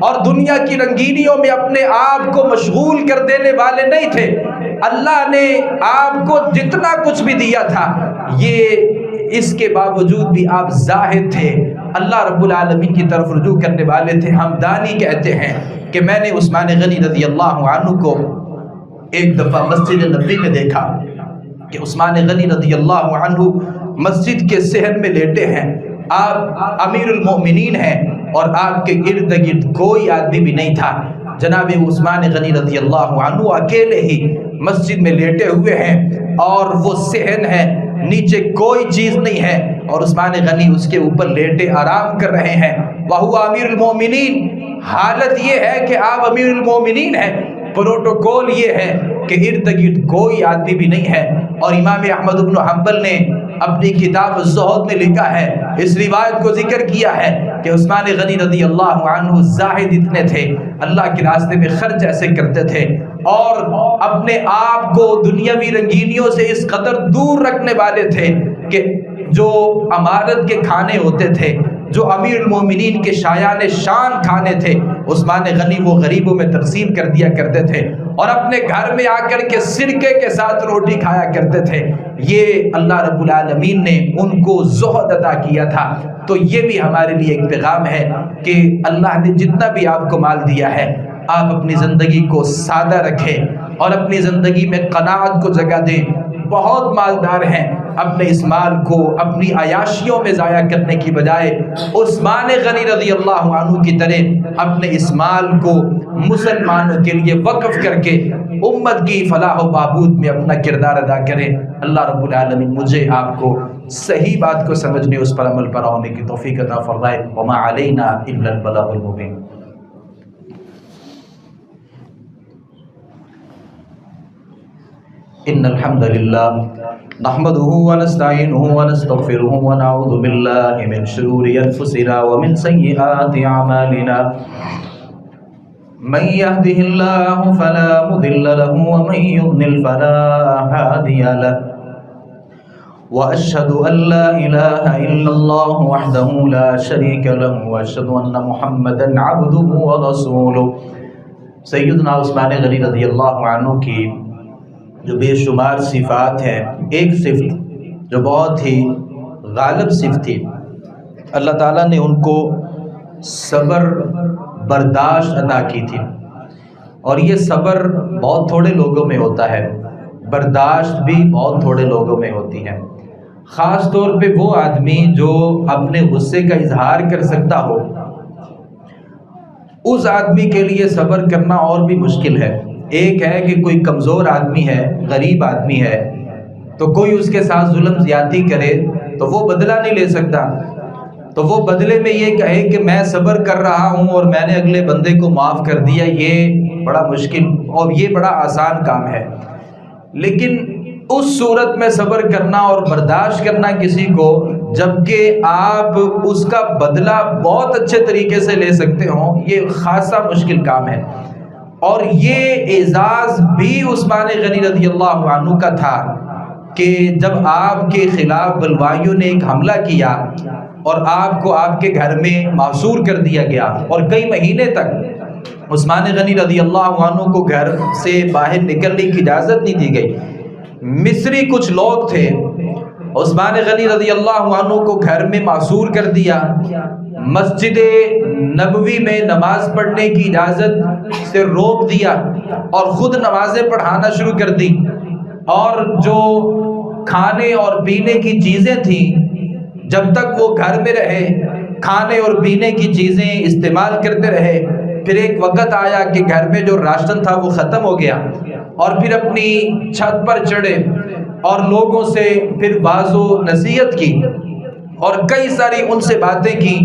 اور دنیا کی رنگینیوں میں اپنے آپ کو مشغول کر دینے والے نہیں تھے. اللہ نے آپ کو جتنا کچھ بھی دیا تھا، یہ اس کے باوجود بھی آپ زاہد تھے، اللہ رب العالمین کی طرف رجوع کرنے والے تھے. ہمدانی کہتے ہیں کہ میں نے عثمان غنی رضی اللہ عنہ کو ایک دفعہ مسجد نبوی میں دیکھا کہ عثمان غنی رضی اللہ عنہ مسجد کے صحن میں لیٹے ہیں. آپ امیر المؤمنین ہیں اور آپ کے ارد گرد کوئی آدمی بھی نہیں تھا. جناب عثمان غنی رضی اللہ عنہ اکیلے ہی مسجد میں لیٹے ہوئے ہیں اور وہ صحن ہے، نیچے کوئی چیز نہیں ہے اور عثمان غنی اس کے اوپر لیٹے آرام کر رہے ہیں. وہو امیر المومنین، حالت یہ ہے کہ آپ امیر المومنین ہیں، پروٹوکول یہ ہے کہ ارد گرد کوئی آدمی بھی نہیں ہے. اور امام احمد بن حنبل نے اپنی کتاب الزہد میں لکھا ہے، اس روایت کو ذکر کیا ہے کہ عثمان غنی رضی اللہ عنہ زاہد اتنے تھے، اللہ کے راستے میں خرچ ایسے کرتے تھے اور اپنے آپ کو دنیاوی رنگینیوں سے اس قدر دور رکھنے والے تھے کہ جو امارت کے کھانے ہوتے تھے، جو امیر المومنین کے شایان شان کھانے تھے، عثمان غنی وہ غریبوں میں تقسیم کر دیا کرتے تھے اور اپنے گھر میں آ کر کے سرکے کے ساتھ روٹی کھایا کرتے تھے. یہ اللہ رب العالمین نے ان کو زہد عطا کیا تھا. تو یہ بھی ہمارے لیے ایک پیغام ہے کہ اللہ نے جتنا بھی آپ کو مال دیا ہے، آپ اپنی زندگی کو سادہ رکھیں اور اپنی زندگی میں قناعت کو جگہ دیں. بہت مالدار ہیں، اپنے اس مال کو اپنی عیاشیوں میں ضائع کرنے کی بجائے عثمان غنی رضی اللہ عنہ کی طرح اپنے اس مال کو مسلمانوں کے لیے وقف کر کے امت کی فلاح و بہبود میں اپنا کردار ادا کریں. اللہ رب العالمین مجھے آپ کو صحیح بات کو سمجھنے، اس پر عمل پیرا ہونے کی توفیق عطا فرمائے. وما علینا الا البلاغ المبین. ان الحمد للہ نحمده ونستعینه ونستغفره ونعوذ باللہ من شرور انفسنا ومن سیئات اعمالنا. من يهده الله فلا مضل له ومن يضلل فلا هادي له. واشهد ان لا اله الا الله وحده لا شريك له واشهد ان محمدا عبده ورسوله. سیدنا عثمان غنی رضی اللہ عنہ کی جو بے شمار صفات ہیں، ایک صفت جو بہت ہی غالب صفت تھی، اللہ تعالیٰ نے ان کو صبر برداشت عطا کی تھی. اور یہ صبر بہت تھوڑے لوگوں میں ہوتا ہے، برداشت بھی بہت تھوڑے لوگوں میں ہوتی ہے. خاص طور پہ وہ آدمی جو اپنے غصے کا اظہار کر سکتا ہو، اس آدمی کے لیے صبر کرنا اور بھی مشکل ہے. ایک ہے کہ کوئی کمزور آدمی ہے، غریب آدمی ہے، تو کوئی اس کے ساتھ ظلم زیادتی کرے تو وہ بدلہ نہیں لے سکتا، تو وہ بدلے میں یہ کہے کہ میں صبر کر رہا ہوں اور میں نے اگلے بندے کو معاف کر دیا. یہ بڑا مشکل اور یہ بڑا آسان کام ہے. لیکن اس صورت میں صبر کرنا اور برداشت کرنا کسی کو، جبکہ آپ اس کا بدلہ بہت اچھے طریقے سے لے سکتے ہوں، یہ خاصا مشکل کام ہے. اور یہ اعزاز بھی عثمان غنی رضی اللہ عنہ کا تھا کہ جب آپ کے خلاف بلوائیوں نے ایک حملہ کیا اور آپ کو آپ کے گھر میں محصور کر دیا گیا اور کئی مہینے تک عثمان غنی رضی اللہ عنہ کو گھر سے باہر نکلنے کی اجازت نہیں دی گئی. مصری کچھ لوگ تھے، عثمان غنی رضی اللہ عنہ کو گھر میں محصور کر دیا، مسجد نبوی میں نماز پڑھنے کی اجازت سے روک دیا اور خود نمازیں پڑھانا شروع کر دی. اور جو کھانے اور پینے کی چیزیں تھیں، جب تک وہ گھر میں رہے کھانے اور پینے کی چیزیں استعمال کرتے رہے. پھر ایک وقت آیا کہ گھر میں جو راشن تھا وہ ختم ہو گیا اور پھر اپنی چھت پر چڑھے اور لوگوں سے پھر واعظ و نصیحت کی اور کئی ساری ان سے باتیں کی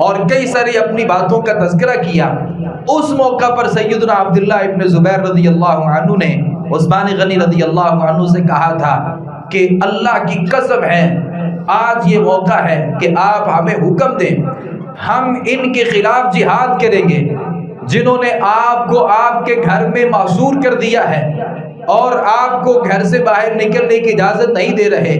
اور کئی ساری اپنی باتوں کا تذکرہ کیا. اس موقع پر سیدنا عبداللہ ابن زبیر رضی اللہ عنہ نے عثمان غنی رضی اللہ عنہ سے کہا تھا کہ اللہ کی قسم ہے آج یہ موقع ہے کہ آپ ہمیں حکم دیں، ہم ان کے خلاف جہاد کریں گے جنہوں نے آپ کو آپ کے گھر میں محصور کر دیا ہے اور آپ کو گھر سے باہر نکلنے کی اجازت نہیں دے رہے۔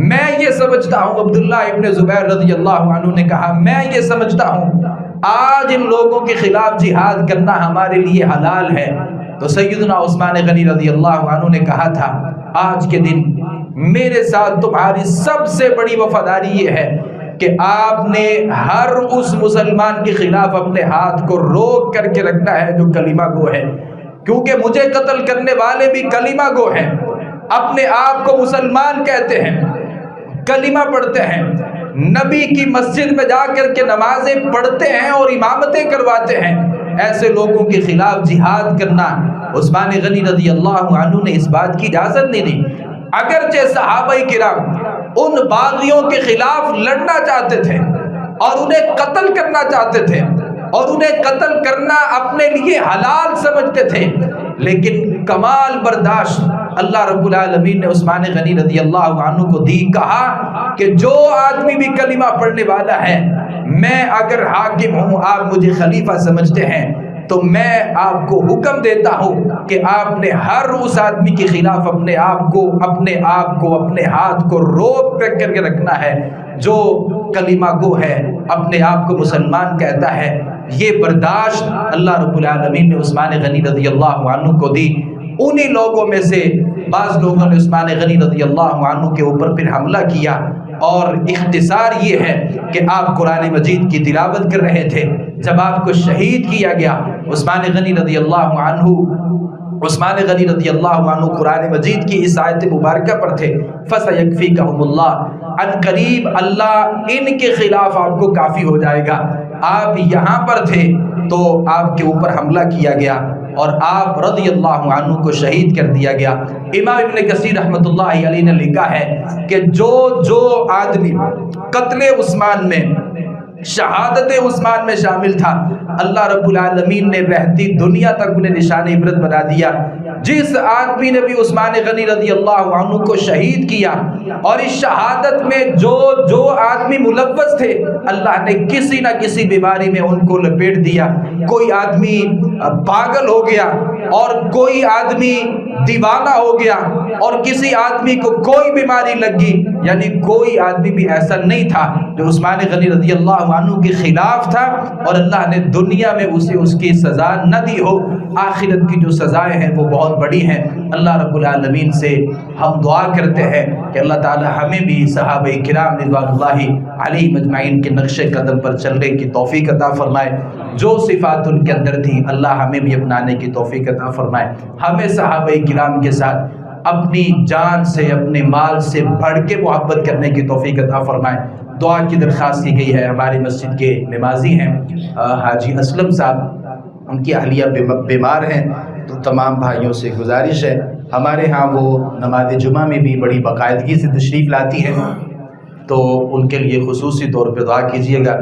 میں یہ سمجھتا ہوں، عبداللہ ابن زبیر رضی اللہ عنہ نے کہا، میں یہ سمجھتا ہوں آج ان لوگوں کے خلاف جہاد کرنا ہمارے لیے حلال ہے۔ تو سیدنا عثمان غنی رضی اللہ عنہ نے کہا تھا، آج کے دن میرے ساتھ تمہاری سب سے بڑی وفاداری یہ ہے کہ آپ نے ہر اس مسلمان کے خلاف اپنے ہاتھ کو روک کر کے رکھنا ہے جو کلمہ گو ہے، کیونکہ مجھے قتل کرنے والے بھی کلمہ گو ہیں، اپنے آپ کو مسلمان کہتے ہیں، کلمہ پڑھتے ہیں، نبی کی مسجد میں جا کر کے نمازیں پڑھتے ہیں اور امامتیں کرواتے ہیں۔ ایسے لوگوں کے خلاف جہاد کرنا عثمان غنی رضی اللہ عنہ نے اس بات کی اجازت نہیں دی۔ اگرچہ صحابہ کرام ان باغیوں کے خلاف لڑنا چاہتے تھے اور انہیں قتل کرنا چاہتے تھے اور انہیں قتل کرنا اپنے لیے حلال سمجھتے تھے، لیکن کمال برداشت اللہ رب العالمین نے عثمان غنی رضی اللہ عنہ کو دی۔ کہا کہ جو آدمی بھی کلمہ پڑھنے والا ہے، میں اگر حاکم ہوں، آپ مجھے خلیفہ سمجھتے ہیں، تو میں آپ کو حکم دیتا ہوں کہ آپ نے ہر اس آدمی کے خلاف اپنے آپ کو اپنے ہاتھ کو روک کر کے رکھنا ہے جو کلمہ گو ہے، اپنے آپ کو مسلمان کہتا ہے۔ یہ برداشت اللہ رب العالمین نے عثمان غنی رضی اللہ عنہ کو دی۔ انہی لوگوں میں سے بعض لوگوں نے عثمان غنی رضی اللہ عنہ کے اوپر پھر حملہ کیا، اور اختصار یہ ہے کہ آپ قرآن مجید کی تلاوت کر رہے تھے، جب آپ کو شہید کیا گیا عثمان غنی رضی اللہ عنہ قرآن مجید کی اس آیت مبارکہ پر تھے، فَسَيَكْفِيكَهُمُ اللَّهُ، ان قریب اللہ ان کے خلاف آپ کو کافی ہو جائے گا۔ آپ یہاں پر تھے تو آپ کے اوپر حملہ کیا گیا اور آپ رضی اللہ عنہ کو شہید کر دیا گیا۔ امام ابن کثیر رحمۃ اللہ علیہ نے لکھا ہے کہ جو آدمی قتل عثمان میں، شہادت عثمان میں شامل تھا، اللہ رب العالمین نے رہتی دنیا تک انہیں نشان عبرت بنا دیا۔ جس آدمی نے بھی عثمان غنی رضی اللہ عنہ کو شہید کیا اور اس شہادت میں جو آدمی ملوث تھے، اللہ نے کسی نہ کسی بیماری میں ان کو لپیٹ دیا۔ کوئی آدمی پاگل ہو گیا اور کوئی آدمی دیوانہ ہو گیا اور کسی آدمی کو کوئی بیماری لگ گئی، یعنی کوئی آدمی بھی ایسا نہیں تھا جو عثمان غنی رضی اللہ عنہ کے خلاف تھا اور اللہ نے دنیا میں اسے اس کی سزا نہ دی ہو۔ آخرت کی جو سزائیں ہیں وہ بہت بڑی ہیں۔ اللہ رب العالمین سے ہم دعا کرتے ہیں کہ اللہ تعالی ہمیں بھی صحابہ کرام رضوان اللہ علیہم اجمعین کے نقش قدم پر چلنے کی توفیق عطا فرمائے۔ جو صفات ان کے اندر تھی اللہ ہمیں بھی اپنانے کی توفیق عطا فرمائے۔ ہمیں صحابہ کرام کے ساتھ اپنی جان سے، اپنے مال سے بڑھ کے محبت کرنے کی توفیق عطا فرمائے۔ دعا کی درخواست کی گئی ہے، ہماری مسجد کے نمازی ہیں حاجی اسلم صاحب، ان کی اہلیہ بیمار ہیں، تو تمام بھائیوں سے گزارش ہے، ہمارے ہاں وہ نماز جمعہ میں بھی بڑی باقاعدگی سے تشریف لاتی ہیں، تو ان کے لیے خصوصی طور پہ دعا کیجیے گا۔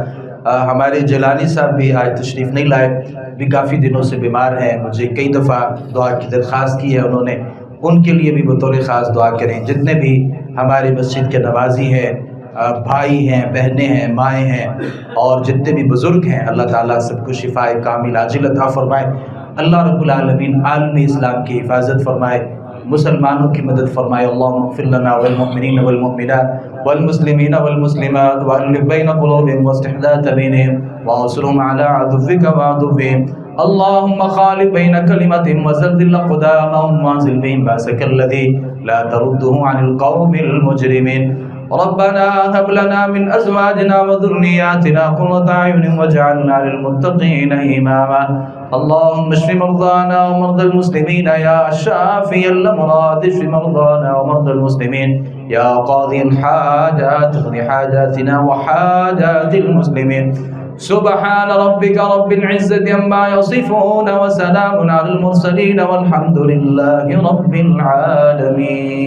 ہمارے جیلانی صاحب بھی آج تشریف نہیں لائے، بھی کافی دنوں سے بیمار ہیں، مجھے کئی دفعہ دعا کی درخواست کی ہے انہوں نے، ان کے لیے بھی بطور خاص دعا کریں۔ جتنے بھی ہماری مسجد کے نوازی ہیں، بھائی ہیں، بہنیں ہیں، مائیں ہیں، اور جتنے بھی بزرگ ہیں، اللہ تعالیٰ سب کو شفاء کامل عاجل عطا فرمائے۔ اللہ رب العالمین عالم اسلام کی حفاظت فرمائے، مسلمانوں کی مدد فرمائے۔ اللہم اغفر لنا والمؤمنین والمؤمنات والمسلمین والمسلمات وألف بین قلوبهم واصلح ذات بینہم وانصرهم على عدوک وعدوهم۔ اللهم خالف بين كلمة وزلزل أقدامهم وانزل بهم بأسك الذي لا ترده عن القوم المجرمين۔ ربنا هب لنا من أزواجنا وذرياتنا قرة أعين واجعلنا للمتقين إماما۔ اللهم اشف مرضانا ومرضى المسلمين يا شافي الأمراض، اشف مرضانا ومرضى المسلمين يا قاضي الحاجات، اقض حاجاتنا وحاجات المسلمين۔ سبحان ربك رب العزة عما يصفون وسلام على المرسلين والحمد لله رب العالمين۔